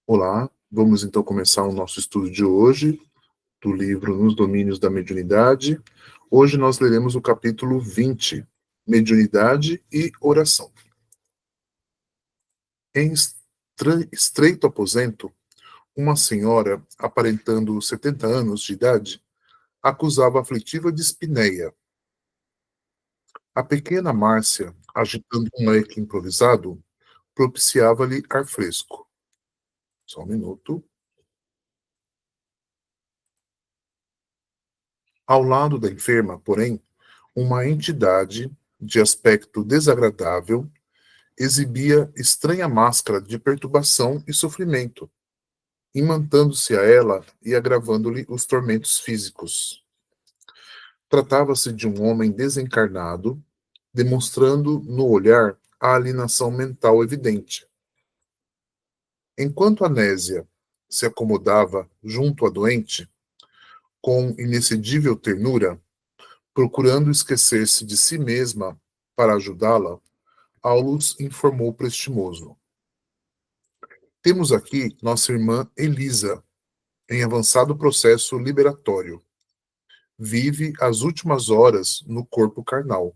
Olá, vamos então começar o nosso estudo de hoje, do livro Nos Domínios da Mediunidade. Hoje nós leremos o capítulo 20, Mediunidade e Oração. Em estreito aposento, uma senhora, aparentando 70 anos de idade, acusava a aflitiva dispneia. A pequena Márcia, agitando um leque improvisado, propiciava-lhe ar fresco. Só um minuto. Ao lado da enferma, porém, uma entidade de aspecto desagradável exibia estranha máscara de perturbação e sofrimento, imantando-se a ela e agravando-lhe os tormentos físicos. Tratava-se de um homem desencarnado, demonstrando no olhar a alienação mental evidente. Enquanto Anésia se acomodava junto à doente, com inexcedível ternura, procurando esquecer-se de si mesma para ajudá-la, Aulus informou prestimoso. Temos aqui nossa irmã Elisa, em avançado processo liberatório. Vive as últimas horas no corpo carnal.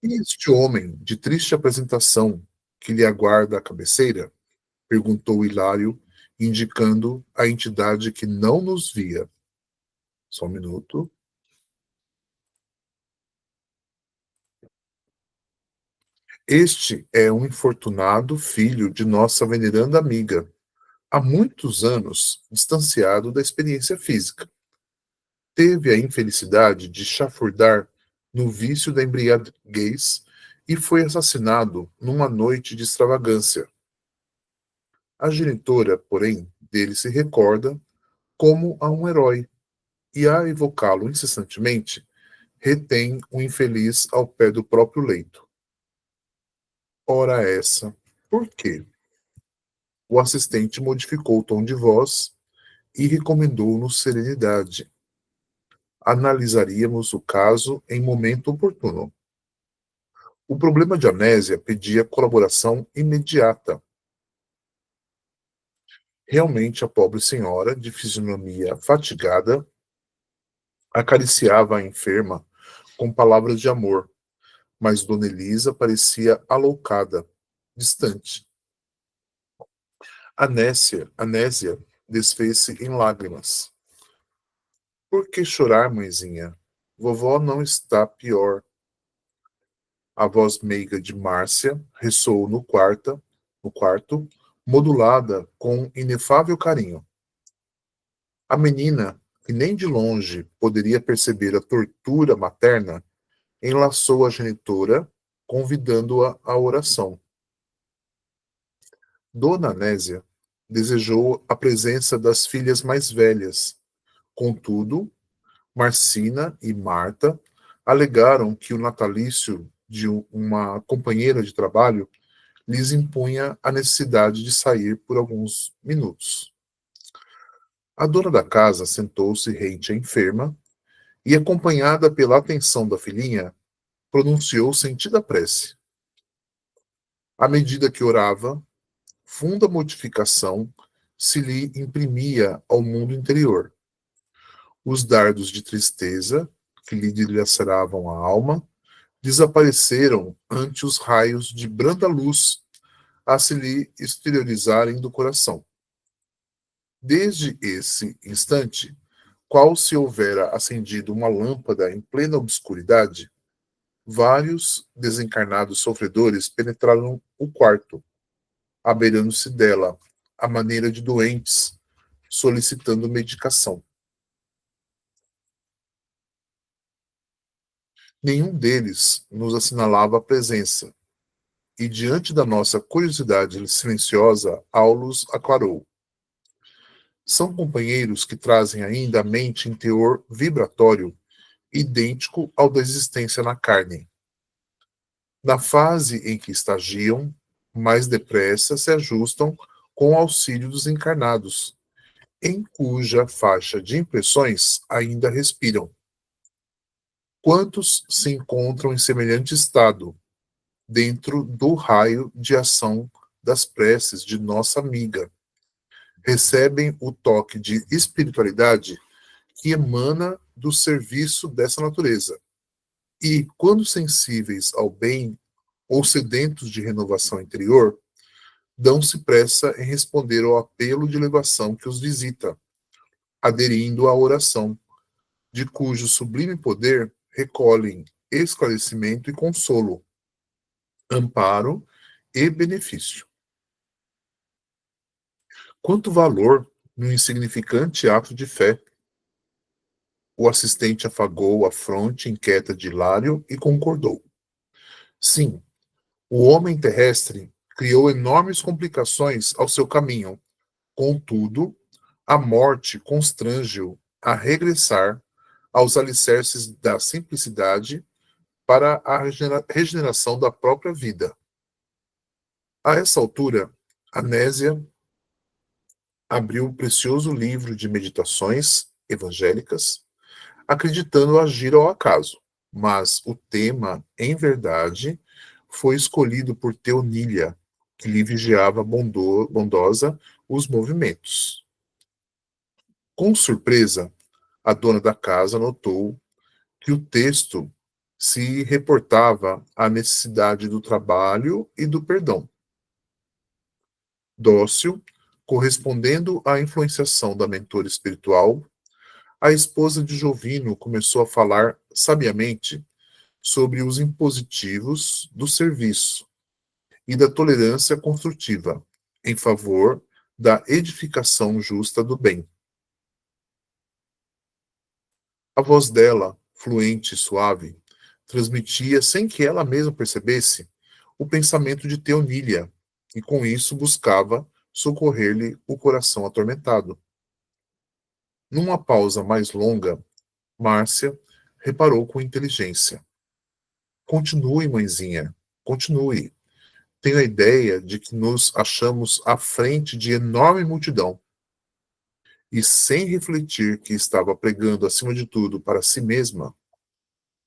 E este homem, de triste apresentação, que lhe aguarda à cabeceira? Perguntou Hilário, indicando a entidade que não nos via. Só um minuto. Este é um infortunado filho de nossa veneranda amiga, há muitos anos distanciado da experiência física. Teve a infelicidade de chafurdar no vício da embriaguez e foi assassinado numa noite de extravagância. A genitora, porém, dele se recorda como a um herói e, a evocá-lo incessantemente, retém o infeliz ao pé do próprio leito. Ora essa, por quê? O assistente modificou o tom de voz e recomendou-nos serenidade. Analisaríamos o caso em momento oportuno. O problema de Anésia pedia colaboração imediata. Realmente, a pobre senhora, de fisionomia fatigada, acariciava a enferma com palavras de amor, mas Dona Elisa parecia aloucada, distante. Anésia desfez-se em lágrimas. Por que chorar, mãezinha? Vovó não está pior. A voz meiga de Márcia ressoou no quarto, modulada com inefável carinho. A menina, que nem de longe poderia perceber a tortura materna, enlaçou a genitora, convidando-a à oração. Dona Anésia desejou a presença das filhas mais velhas. Contudo, Marcina e Marta alegaram que o natalício de uma companheira de trabalho lhes impunha a necessidade de sair por alguns minutos. A dona da casa sentou-se rente à enferma e, acompanhada pela atenção da filhinha, pronunciou sentida prece. À medida que orava, funda modificação se lhe imprimia ao mundo interior. Os dardos de tristeza, que lhe dilaceravam a alma, desapareceram ante os raios de branda luz a se lhe exteriorizarem do coração. Desde esse instante, qual se houvera acendido uma lâmpada em plena obscuridade, vários desencarnados sofredores penetraram o quarto, abeirando-se dela, à maneira de doentes, solicitando medicação. Nenhum deles nos assinalava a presença, e diante da nossa curiosidade silenciosa, Aulus aclarou. São companheiros que trazem ainda a mente em teor vibratório idêntico ao da existência na carne. Na fase em que estagiam, mais depressa se ajustam com o auxílio dos encarnados, em cuja faixa de impressões ainda respiram. Quantos se encontram em semelhante estado, dentro do raio de ação das preces de nossa amiga. Recebem o toque de espiritualidade que emana do serviço dessa natureza. E, quando sensíveis ao bem ou sedentos de renovação interior, dão-se pressa em responder ao apelo de elevação que os visita, aderindo à oração, de cujo sublime poder recolhem esclarecimento e consolo, amparo e benefício. Quanto valor no insignificante ato de fé! O assistente afagou a fronte inquieta de Hilário e concordou. Sim, o homem terrestre criou enormes complicações ao seu caminho. Contudo, a morte constrange-o a regressar aos alicerces da simplicidade para a regeneração da própria vida. A essa altura, Anésia abriu o precioso livro de meditações evangélicas, acreditando agir ao acaso, mas o tema, em verdade, foi escolhido por Teonília, que lhe vigiava bondosa os movimentos. Com surpresa, a dona da casa notou que o texto se reportava à necessidade do trabalho e do perdão. Dócil, correspondendo à influenciação da mentora espiritual, a esposa de Jovino começou a falar sabiamente sobre os impositivos do serviço e da tolerância construtiva em favor da edificação justa do bem. A voz dela, fluente e suave, transmitia, sem que ela mesma percebesse, o pensamento de Teonília, e com isso buscava socorrer-lhe o coração atormentado. Numa pausa mais longa, Márcia reparou com inteligência. Continue, mãezinha, continue. Tenho a ideia de que nos achamos à frente de enorme multidão. E sem refletir que estava pregando acima de tudo para si mesma,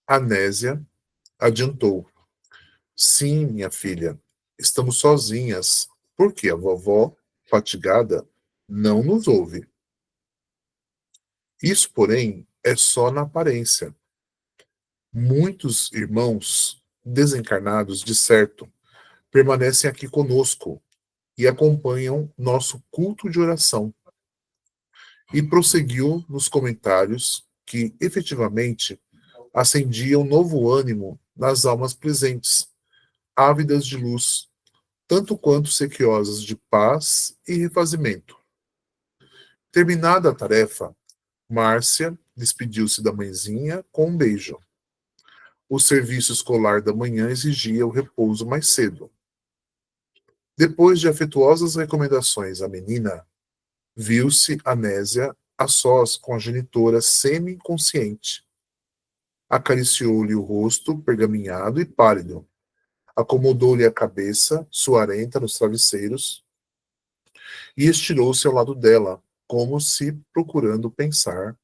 Anésia adiantou. Sim, minha filha, estamos sozinhas, porque a vovó, fatigada, não nos ouve. Isso, porém, é só na aparência. Muitos irmãos desencarnados, de certo, permanecem aqui conosco e acompanham nosso culto de oração. E prosseguiu nos comentários que, efetivamente, acendia um novo ânimo nas almas presentes, ávidas de luz, tanto quanto sequiosas de paz e refazimento. Terminada a tarefa, Márcia despediu-se da mãezinha com um beijo. O serviço escolar da manhã exigia o repouso mais cedo. Depois de afetuosas recomendações à menina, viu-se Anésia a sós com a genitora semi-inconsciente. Acariciou-lhe o rosto pergaminhado e pálido, acomodou-lhe a cabeça, suarenta, nos travesseiros, e estirou-se ao lado dela, como se procurando pensar.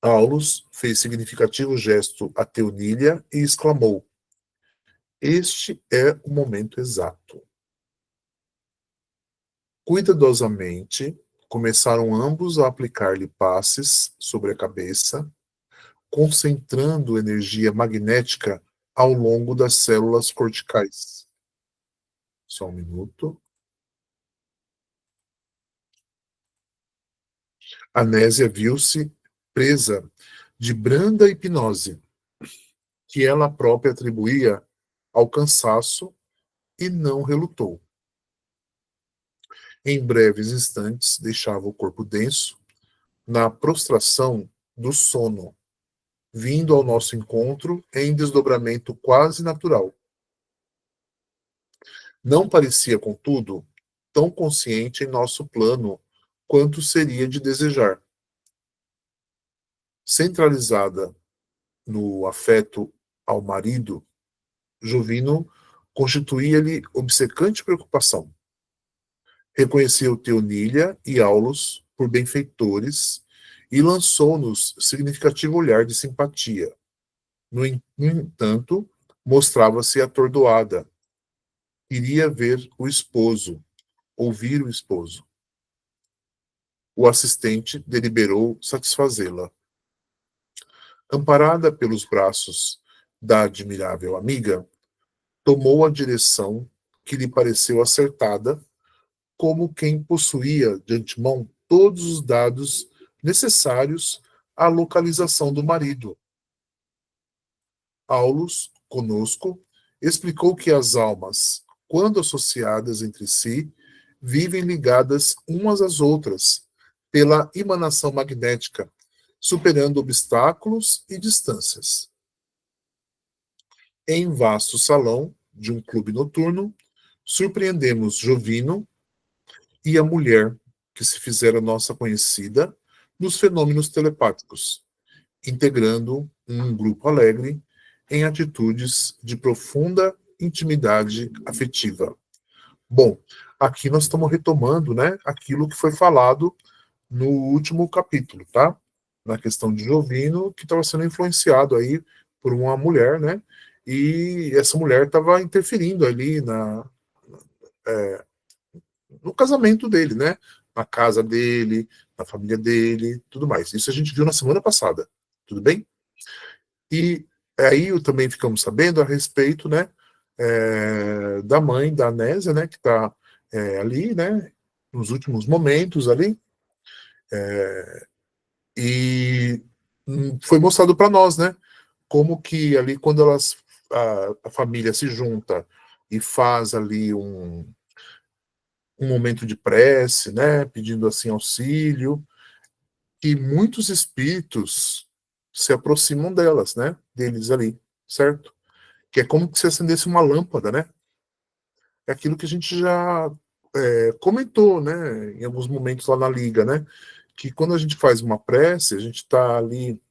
Aulus fez significativo gesto a Teonília e exclamou: Este é o momento exato. Cuidadosamente, começaram ambos a aplicar-lhe passes sobre a cabeça, concentrando energia magnética ao longo das células corticais. Só um minuto. Anésia viu-se presa de branda hipnose, que ela própria atribuía ao cansaço, e não relutou. Em breves instantes, deixava o corpo denso, na prostração do sono, vindo ao nosso encontro em desdobramento quase natural. Não parecia, contudo, tão consciente em nosso plano quanto seria de desejar. Centralizada no afeto ao marido, Jovino constituía-lhe obcecante preocupação. Reconheceu Teonília e Aulus por benfeitores e lançou-nos significativo olhar de simpatia. No entanto, mostrava-se atordoada Queria ver o esposo, ouvir o esposo. O assistente deliberou satisfazê-la. Amparada pelos braços da admirável amiga, tomou a direção que lhe pareceu acertada, como quem possuía de antemão todos os dados necessários à localização do marido. Aulus, conosco, explicou que as almas, quando associadas entre si, vivem ligadas umas às outras pela emanação magnética, superando obstáculos e distâncias. Em vasto salão de um clube noturno, surpreendemos Jovino e a mulher que se fizera nossa conhecida nos fenômenos telepáticos, integrando um grupo alegre em atitudes de profunda intimidade afetiva. Bom, aqui nós estamos retomando, né, aquilo que foi falado no último capítulo, tá? Na questão de Jovino, que estava sendo influenciado aí por uma mulher, né? E essa mulher estava interferindo ali no casamento dele, né? Na casa dele, na família dele, tudo mais. Isso a gente viu na semana passada, tudo bem? E aí também ficamos sabendo a respeito, né, da mãe da Nésia, né, que está ali, né, nos últimos momentos ali, e foi mostrado para nós, né, como que ali quando a família se junta e faz ali um momento de prece, né, pedindo assim auxílio, que muitos espíritos se aproximam delas, né, deles ali, certo? Que é como se acendesse uma lâmpada, né? É aquilo que a gente já comentou, né, em alguns momentos lá na liga, né? Que quando a gente faz uma prece, a gente está ali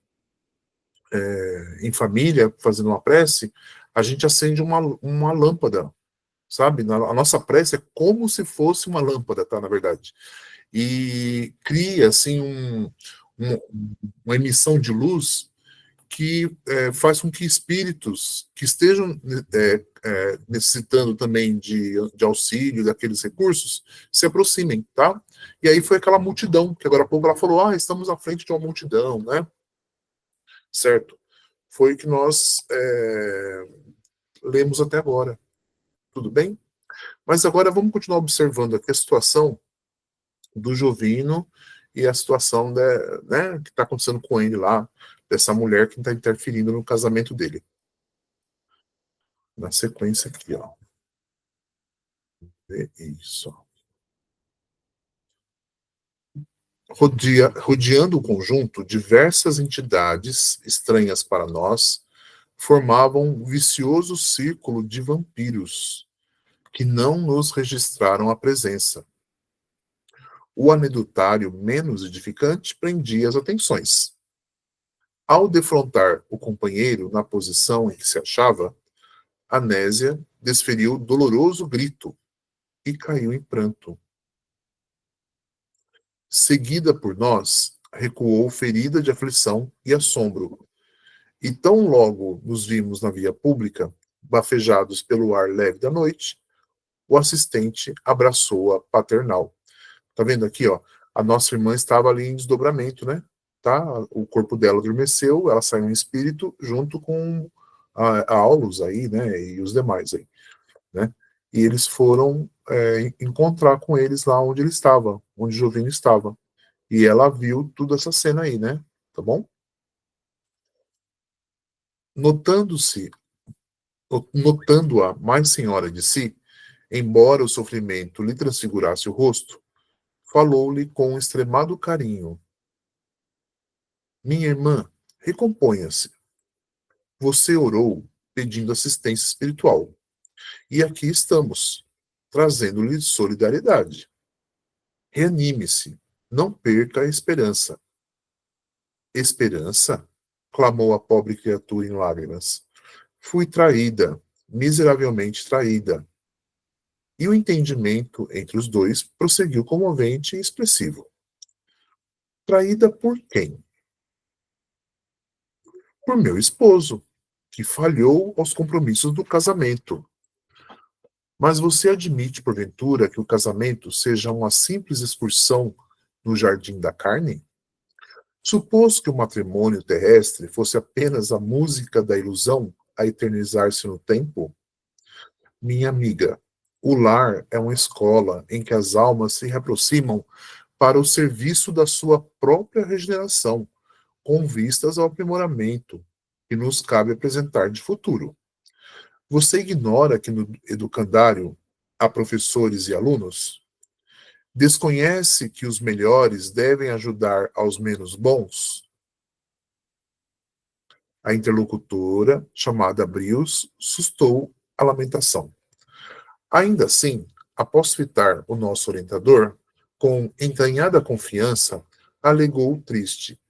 em família fazendo uma prece, a gente acende uma lâmpada, sabe? A nossa prece é como se fosse uma lâmpada, tá? Na verdade. E cria, assim, uma emissão de luz que faz com que espíritos que estejam necessitando também de auxílio daqueles recursos se aproximem, tá? E aí foi aquela multidão, que agora há pouco ela falou, estamos à frente de uma multidão, né? Certo? Foi o que nós lemos até agora, tudo bem? Mas agora vamos continuar observando aqui a situação do Jovino e a situação né, que está acontecendo com ele lá, dessa mulher que está interferindo no casamento dele. Na sequência aqui, ó. Isso. Rodeando o conjunto, diversas entidades estranhas para nós formavam um vicioso círculo de vampiros que não nos registraram a presença. O anedotário menos edificante prendia as atenções. Ao defrontar o companheiro na posição em que se achava, Anésia desferiu doloroso grito e caiu em pranto. Seguida por nós, recuou ferida de aflição e assombro. E tão logo nos vimos na via pública, bafejados pelo ar leve da noite, o assistente abraçou-a paternal. Tá vendo aqui, ó? A nossa irmã estava ali em desdobramento, né? Tá? O corpo dela adormeceu, ela saiu em espírito junto com a Aulus aí, né? E os demais aí, né? E eles foram encontrar com eles lá onde ele estava, onde Jovino estava. E ela viu toda essa cena aí, né? Tá bom? Notando-se, notando-a mais senhora de si, embora o sofrimento lhe transfigurasse o rosto, falou-lhe com extremado carinho: Minha irmã, recomponha-se. Você orou pedindo assistência espiritual. E aqui estamos, trazendo-lhe solidariedade. Reanime-se. Não perca a esperança. Esperança? Clamou a pobre criatura em lágrimas. Fui traída, miseravelmente traída. E o entendimento entre os dois prosseguiu comovente e expressivo. Traída por quem? Por meu esposo, que falhou aos compromissos do casamento. Mas você admite, porventura, que o casamento seja uma simples excursão no jardim da carne? Supôs que o matrimônio terrestre fosse apenas a música da ilusão a eternizar-se no tempo? Minha amiga, o lar é uma escola em que as almas se reaproximam para o serviço da sua própria regeneração, com vistas ao aprimoramento que nos cabe apresentar de futuro. Você ignora que no educandário há professores e alunos? Desconhece que os melhores devem ajudar aos menos bons? A interlocutora, chamada Brios, sustou a lamentação. Ainda assim, após fitar o nosso orientador, com entranhada confiança, alegou triste.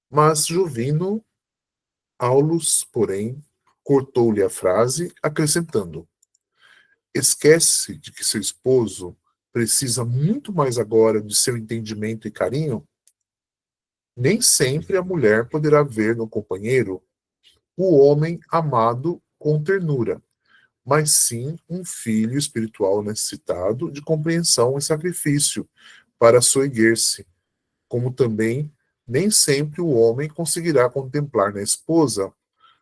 Mas Jovino Aulus, porém, cortou-lhe a frase, acrescentando: esquece de que seu esposo precisa muito mais agora de seu entendimento e carinho? Nem sempre a mulher poderá ver no companheiro o homem amado com ternura, mas sim um filho espiritual necessitado de compreensão e sacrifício para soerguer-se, como também nem sempre o homem conseguirá contemplar na esposa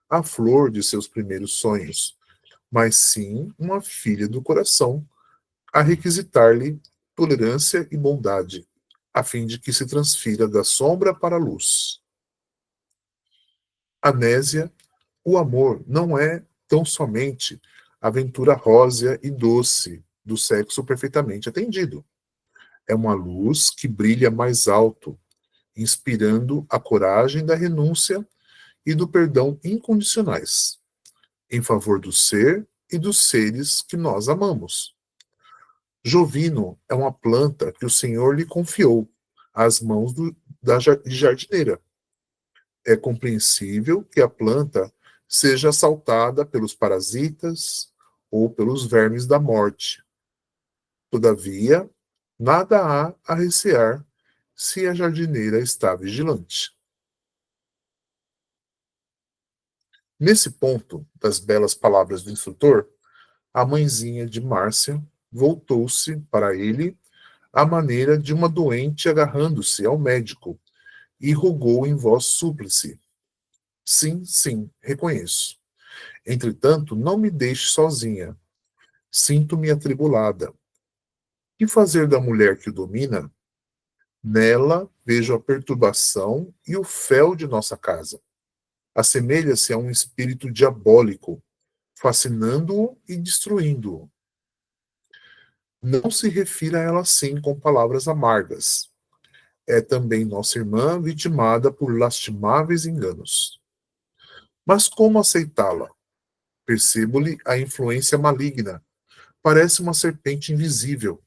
a flor de seus primeiros sonhos, mas sim uma filha do coração, a requisitar-lhe tolerância e bondade, a fim de que se transfira da sombra para a luz. Anésia, o amor não é tão somente a aventura rósea e doce do sexo perfeitamente atendido. É uma luz que brilha mais alto, inspirando a coragem da renúncia e do perdão incondicionais, em favor do ser e dos seres que nós amamos. Jovino é uma planta que o Senhor lhe confiou às mãos da jardineira. É compreensível que a planta seja assaltada pelos parasitas ou pelos vermes da morte. Todavia, nada há a recear se a jardineira está vigilante. Nesse ponto das belas palavras do instrutor, a mãezinha de Márcia voltou-se para ele à maneira de uma doente agarrando-se ao médico e rogou em voz súplice: sim, sim, reconheço. Entretanto, não me deixe sozinha. Sinto-me atribulada. Que fazer da mulher que o domina? Nela vejo a perturbação e o fel de nossa casa. Assemelha-se a um espírito diabólico, fascinando-o e destruindo-o. Não se refira a ela assim com palavras amargas. É também nossa irmã vitimada por lastimáveis enganos. Mas como aceitá-la? Percebo-lhe a influência maligna. Parece uma serpente invisível,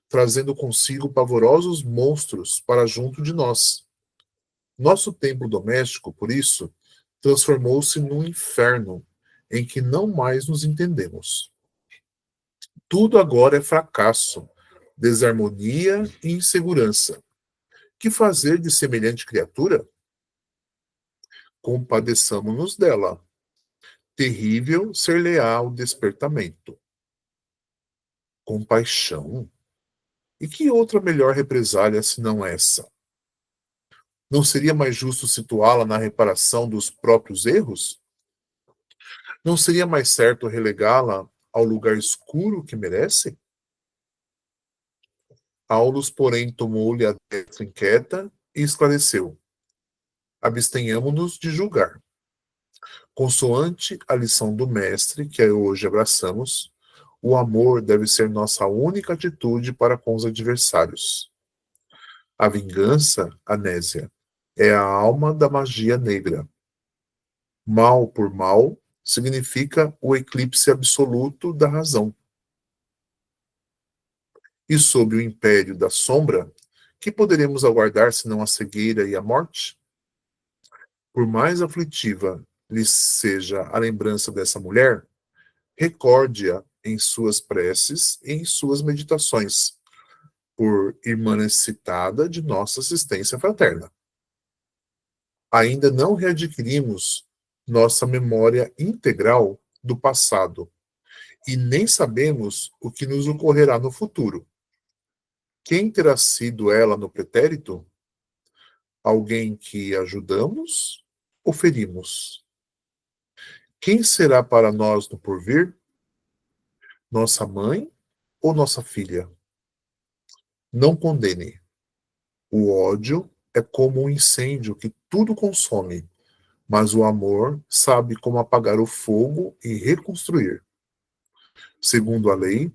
trazendo consigo pavorosos monstros para junto de nós. Nosso templo doméstico, por isso, transformou-se num inferno em que não mais nos entendemos. Tudo agora é fracasso, desarmonia e insegurança. Que fazer de semelhante criatura? Compadeçamo-nos dela. Terrível ser-lhe-á o despertamento. Compaixão? E que outra melhor represália senão essa? Não seria mais justo situá-la na reparação dos próprios erros? Não seria mais certo relegá-la ao lugar escuro que merece? Aulus, porém, tomou-lhe a destra inquieta e esclareceu: abstenhamo-nos de julgar. Consoante a lição do mestre que hoje abraçamos, o amor deve ser nossa única atitude para com os adversários. A vingança, Anésia, é a alma da magia negra. Mal por mal significa o eclipse absoluto da razão. E sob o império da sombra, que poderemos aguardar senão a cegueira e a morte? Por mais aflitiva lhe seja a lembrança dessa mulher, recorde-a em suas preces e em suas meditações, por irmã necessitada de nossa assistência fraterna. Ainda não readquirimos nossa memória integral do passado, e nem sabemos o que nos ocorrerá no futuro. Quem terá sido ela no pretérito? Alguém que ajudamos ou ferimos? Quem será para nós no porvir? Nossa mãe ou nossa filha? Não condene. O ódio é como um incêndio que tudo consome, mas o amor sabe como apagar o fogo e reconstruir. Segundo a lei,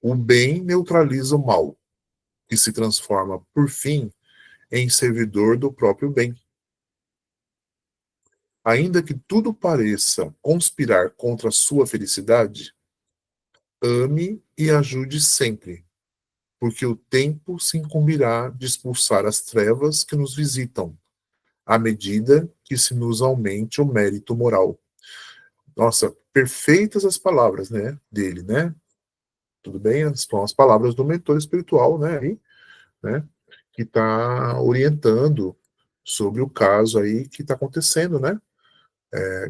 o bem neutraliza o mal, que se transforma, por fim, em servidor do próprio bem. Ainda que tudo pareça conspirar contra a sua felicidade, ame e ajude sempre, porque o tempo se incumbirá de expulsar as trevas que nos visitam, à medida que se nos aumente o mérito moral. Nossa, perfeitas as palavras, né, dele, né? Tudo bem? São as palavras do mentor espiritual, né, aí, né, que está orientando sobre o caso aí que está acontecendo, né?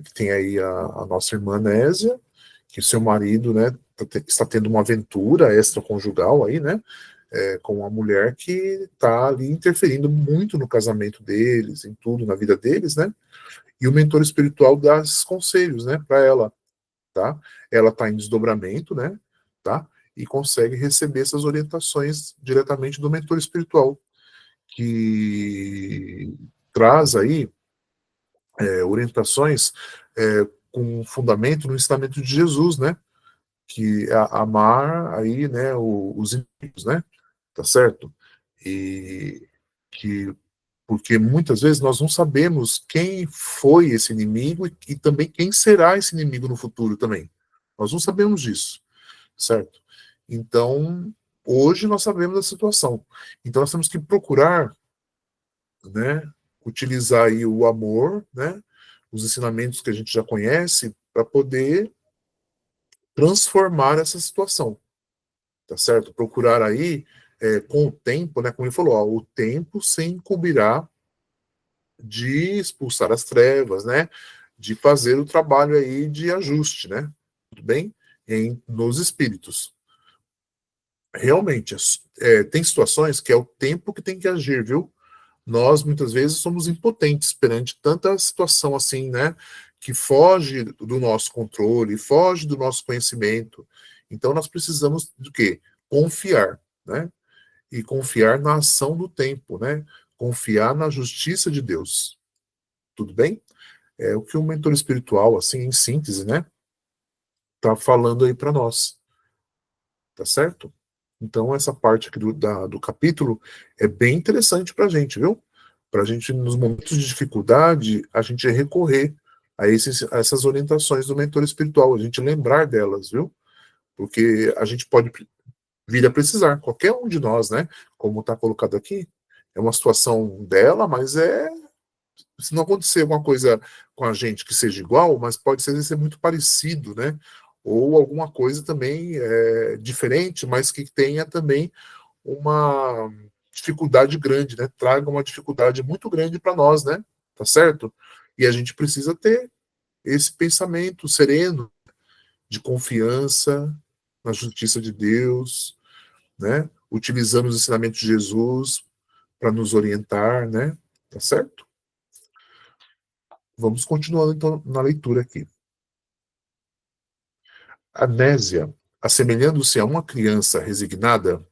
Que tem aí a nossa irmã Nésia, que seu marido, né, está tendo uma aventura extraconjugal aí, né, com uma mulher que está ali interferindo muito no casamento deles, em tudo na vida deles, né? E o mentor espiritual dá esses conselhos, né, para ela, tá? Ela está em desdobramento, né, tá? E consegue receber essas orientações diretamente do mentor espiritual, que traz aí orientações com fundamento no ensinamento de Jesus, né? Que é amar aí, né, os inimigos, né? Tá certo? E que porque muitas vezes nós não sabemos quem foi esse inimigo e também quem será esse inimigo no futuro também. Nós não sabemos disso, certo? Então, hoje nós sabemos da situação. Então nós temos que procurar, né, utilizar aí o amor, né, os ensinamentos que a gente já conhece para poder transformar essa situação, tá certo? Procurar aí com o tempo, né, como ele falou, ó, o tempo se incumbirá de expulsar as trevas, né, de fazer o trabalho aí de ajuste, né, tudo bem? Nos espíritos. Realmente, tem situações que é o tempo que tem que agir, viu? Nós muitas vezes somos impotentes perante tanta situação assim, né, que foge do nosso controle, foge do nosso conhecimento. Então nós precisamos do quê? Confiar, né? E confiar na ação do tempo, né? Confiar na justiça de Deus. Tudo bem? É o que o mentor espiritual, assim, em síntese, né, tá falando aí para nós, tá certo? Então, essa parte aqui do capítulo é bem interessante para a gente, viu? Para a gente, nos momentos de dificuldade, a gente recorrer a essas orientações do mentor espiritual, a gente lembrar delas, viu? Porque a gente pode vir a precisar, qualquer um de nós, né? Como está colocado aqui, é uma situação dela, mas se não acontecer alguma coisa com a gente que seja igual, mas pode ser muito parecido, né? Ou alguma coisa também diferente, mas que tenha também uma dificuldade grande, né? Traga uma dificuldade muito grande para nós, né? Tá certo? E a gente precisa ter esse pensamento sereno, de confiança na justiça de Deus, né? Utilizando os ensinamentos de Jesus para nos orientar, né? Tá certo? Vamos continuando então na leitura aqui. Anésia, assemelhando-se a uma criança resignada,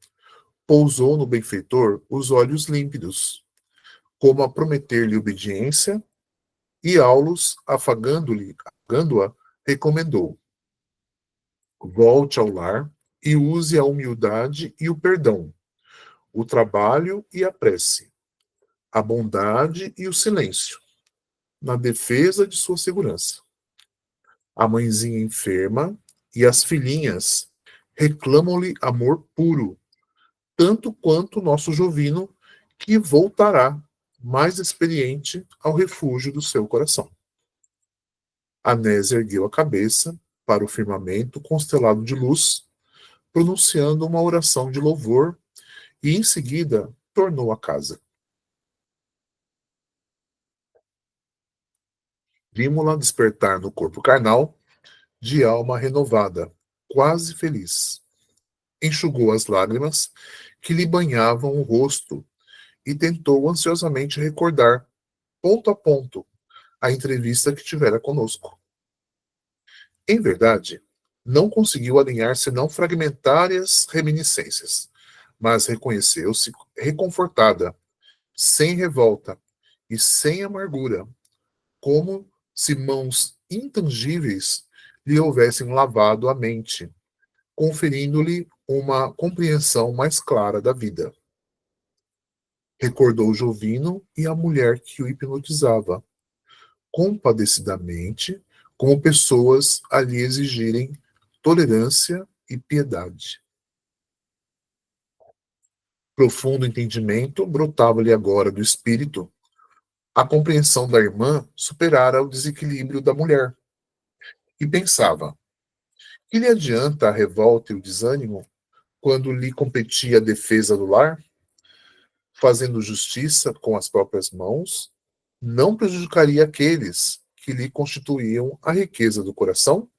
pousou no benfeitor os olhos límpidos, como a prometer-lhe obediência, e Aulus, afagando-a, recomendou: volte ao lar e use a humildade e o perdão, o trabalho e a prece, a bondade e o silêncio, na defesa de sua segurança. A mãezinha enferma e as filhinhas reclamam-lhe amor puro, tanto quanto o nosso Jovino, que voltará mais experiente ao refúgio do seu coração. Anésia ergueu a cabeça para o firmamento constelado de luz, pronunciando uma oração de louvor, e em seguida tornou a casa. Vimos-la despertar no corpo carnal, de alma renovada, quase feliz. Enxugou as lágrimas que lhe banhavam o rosto e tentou ansiosamente recordar, ponto a ponto, a entrevista que tivera conosco. Em verdade, não conseguiu alinhar senão fragmentárias reminiscências, mas reconheceu-se reconfortada, sem revolta e sem amargura, como se mãos intangíveis lhe houvessem lavado a mente, conferindo-lhe uma compreensão mais clara da vida. Recordou Jovino e a mulher que o hipnotizava, compadecidamente, como pessoas a lhe exigirem tolerância e piedade. Profundo entendimento brotava-lhe agora do espírito. A compreensão da irmã superara o desequilíbrio da mulher. E pensava: que lhe adianta a revolta e o desânimo quando lhe competia a defesa do lar? Fazendo justiça com as próprias mãos, não prejudicaria aqueles que lhe constituíam a riqueza do coração?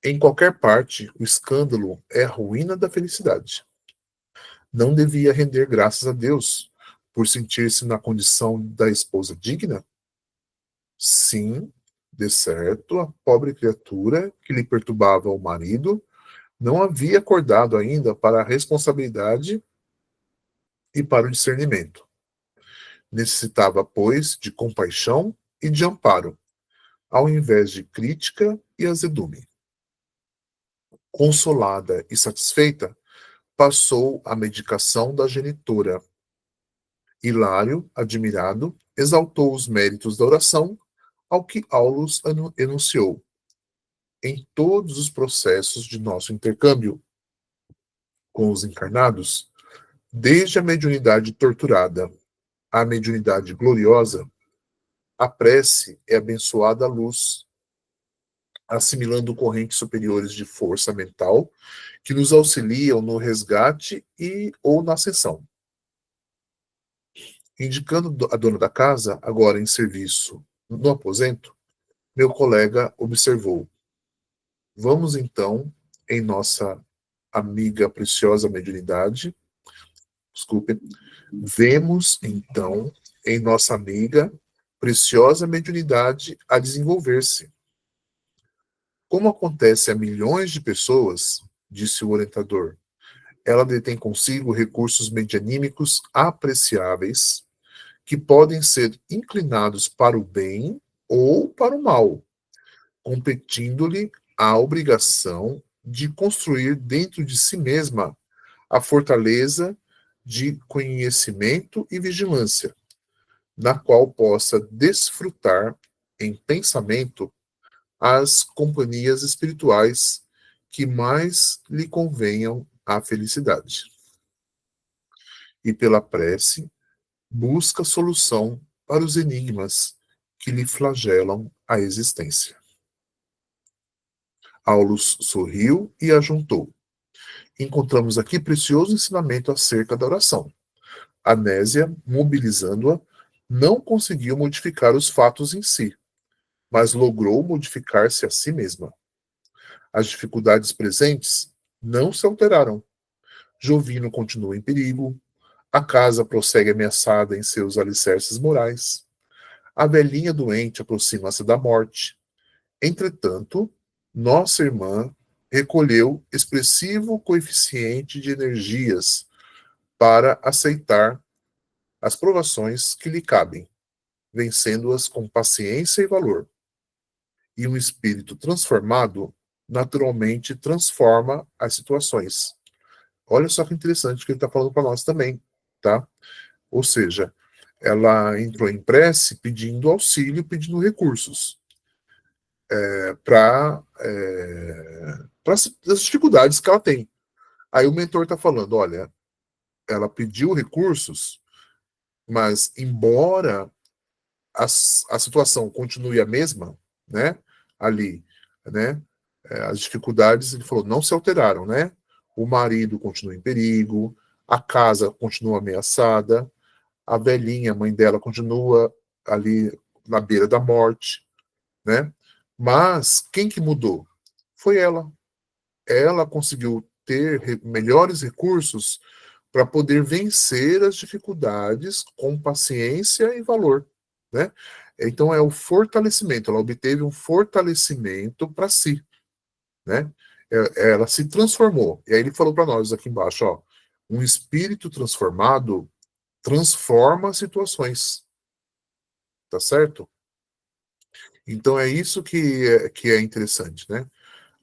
Em qualquer parte, o escândalo é a ruína da felicidade. Não devia render graças a Deus por sentir-se na condição da esposa digna? Sim, de certo, a pobre criatura que lhe perturbava o marido não havia acordado ainda para a responsabilidade e para o discernimento. Necessitava, pois, de compaixão e de amparo, ao invés de crítica e azedume. Consolada e satisfeita, passou a medicação da genitora. Hilário, admirado, exaltou os méritos da oração, ao que Aulus enunciou. Em todos os processos de nosso intercâmbio com os encarnados, desde a mediunidade torturada à mediunidade gloriosa, a prece é abençoada luz, assimilando correntes superiores de força mental que nos auxiliam no resgate e ou na ascensão. Indicando a dona da casa, agora em serviço no aposento, meu colega observou: vamos então, em nossa amiga preciosa mediunidade, desculpe, vemos então em nossa amiga preciosa mediunidade a desenvolver-se. Como acontece a milhões de pessoas, disse o orientador, ela detém consigo recursos medianímicos apreciáveis que podem ser inclinados para o bem ou para o mal, competindo-lhe a obrigação de construir dentro de si mesma a fortaleza de conhecimento e vigilância, na qual possa desfrutar em pensamento as companhias espirituais que mais lhe convenham à felicidade. E pela prece, busca solução para os enigmas que lhe flagelam a existência. Aulus sorriu e ajuntou. Encontramos aqui precioso ensinamento acerca da oração. Anésia, mobilizando-a, não conseguiu modificar os fatos em si, mas logrou modificar-se a si mesma. As dificuldades presentes não se alteraram. Jovino continua em perigo, a casa prossegue ameaçada em seus alicerces morais, a velhinha doente aproxima-se da morte. Entretanto, nossa irmã recolheu expressivo coeficiente de energias para aceitar as provações que lhe cabem, vencendo-as com paciência e valor. E um espírito transformado naturalmente transforma as situações. Olha só que interessante que ele está falando para nós também, tá? Ou seja, ela entrou em prece pedindo auxílio, pedindo recursos para as dificuldades que ela tem. Aí o mentor está falando, olha, ela pediu recursos, mas embora a situação continue a mesma, né, ali, né, as dificuldades, ele falou, não se alteraram, né? O marido continua em perigo, a casa continua ameaçada, a velhinha, a mãe dela, continua ali na beira da morte, né? Mas quem que mudou? foi ela. Ela conseguiu ter melhores recursos para poder vencer as dificuldades com paciência e valor, né? Então é o fortalecimento, ela obteve um fortalecimento para si, né? Ela se transformou. E aí ele falou para nós aqui embaixo, ó, um espírito transformado transforma situações, tá certo? Então é isso que é interessante, né?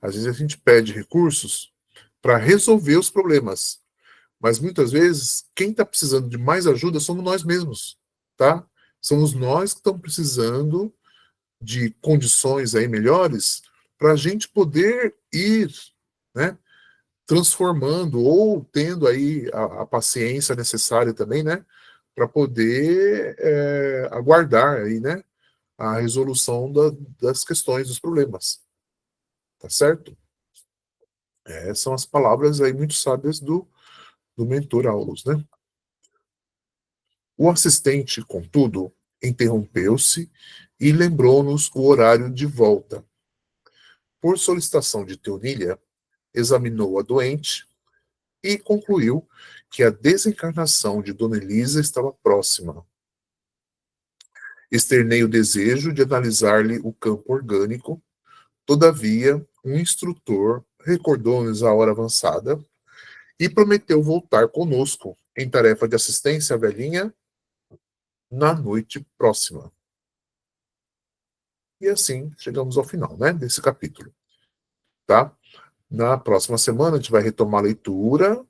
Às vezes a gente pede recursos para resolver os problemas, mas muitas vezes quem está precisando de mais ajuda somos nós mesmos, tá? Somos nós que estamos precisando de condições aí melhores para a gente poder ir, né, transformando ou tendo aí a paciência necessária também, né, para poder aguardar aí, né, a resolução das questões, dos problemas, tá certo? São as palavras aí muito sábias do mentor Aulus, né? O assistente, contudo, interrompeu-se e lembrou-nos o horário de volta. Por solicitação de Teonília, examinou a doente e concluiu que a desencarnação de Dona Elisa estava próxima. Externei o desejo de analisar-lhe o campo orgânico. Todavia, um instrutor recordou-nos a hora avançada e prometeu voltar conosco em tarefa de assistência à velhinha na noite próxima. E assim chegamos ao final, né, desse capítulo, tá? Na próxima semana a gente vai retomar a leitura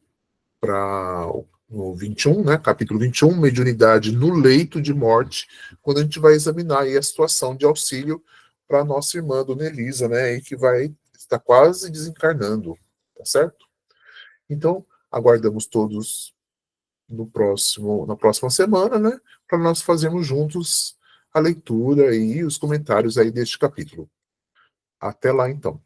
para no 21, né, capítulo 21, mediunidade no leito de morte, quando a gente vai examinar aí a situação de auxílio para a nossa irmã Dona Elisa, né, e que vai estar quase desencarnando, tá certo? Então, aguardamos todos na próxima semana, né, para nós fazermos juntos a leitura e os comentários aí deste capítulo. Até lá, então.